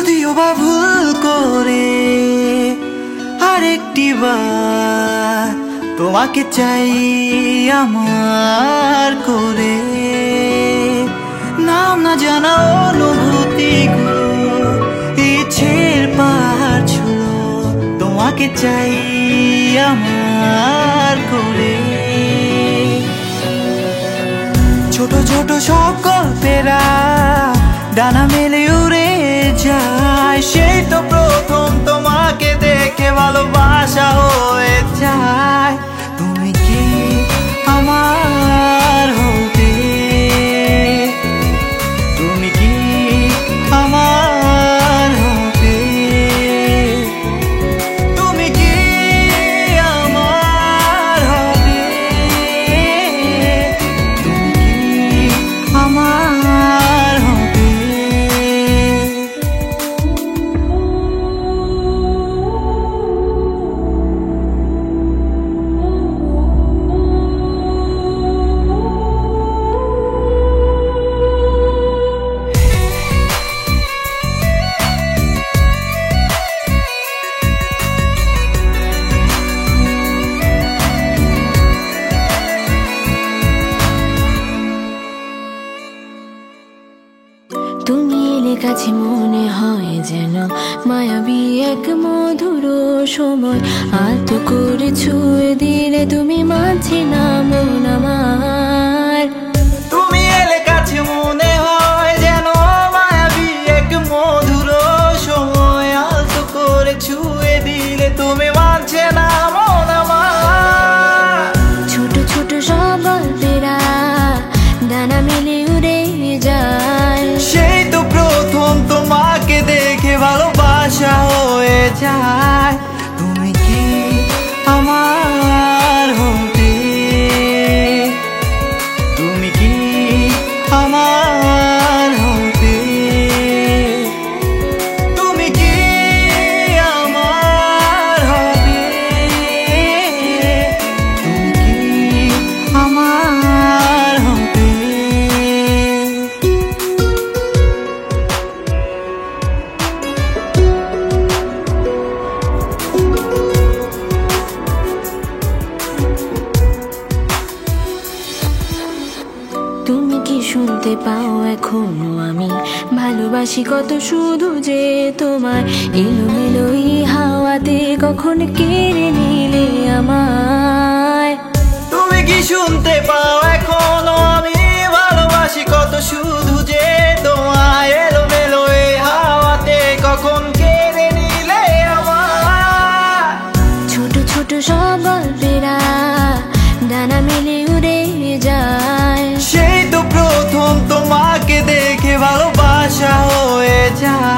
যদিও বা ভুল করে আরেকটি বার তোমাকে চাই আমার করে, নাম না জানা অনুভূতিগুলো ইচ্ছের পাহাড় ছুঁলো, তোমাকে চাই আমার করে। ছোট ছোট সব গল্পেরা ডানা মেলে উড়ে যায়, সেই তো প্রথম তোমাকে দেখে ভালোবাসা হয়ে যায়। তুমি কি আমার হবে, তুমি কি আমার হবে, তুমি কি আমার হবে, তুমি কি আমার হবে। তুমি এলে কাছে মনে হয় যেন মায়াবী এক মধুর সময়, আলতো করে ছুঁয়ে দিলে তুমি মাঝে না মন আমার। তুমি এলে কাছে মনে হয় যেন মায়াবী এক মধুর সময়, আলতো করে ছুঁয়ে দিলে তুমি মানছে না মন আমার। ছোট ছোট সব গল্পেরা ডানা মেলে উড়ে যায়, সেই তো প্রথম তোমাকে দেখে ভালোবাসা হয়ে যায়। তুমি কি আমার হবে, তুমি কি আমার হবে, তুমি কি আমার হবে, তুমি কি আমার হবে। তুমি কি শুনতে পাও এখনো আমি ভালোবাসি কত, শুধু যে তোমার এলোমেলো এই হাওয়াতে কখন কেড়ে নিলে আমায়। তুমি কি শুনতে পাও এখনো আমি ভালোবাসি কত, শুধু যে তোমায় এলোমেলো এই হাওয়াতে কখন কেড়ে নিলে আমার। ছোট ছোট সব গল্পেরা ডানা মেলে উড়ে যায়, সেই তো প্রথম তোমাকে দেখে ভালোবাসা হয়ে যায়।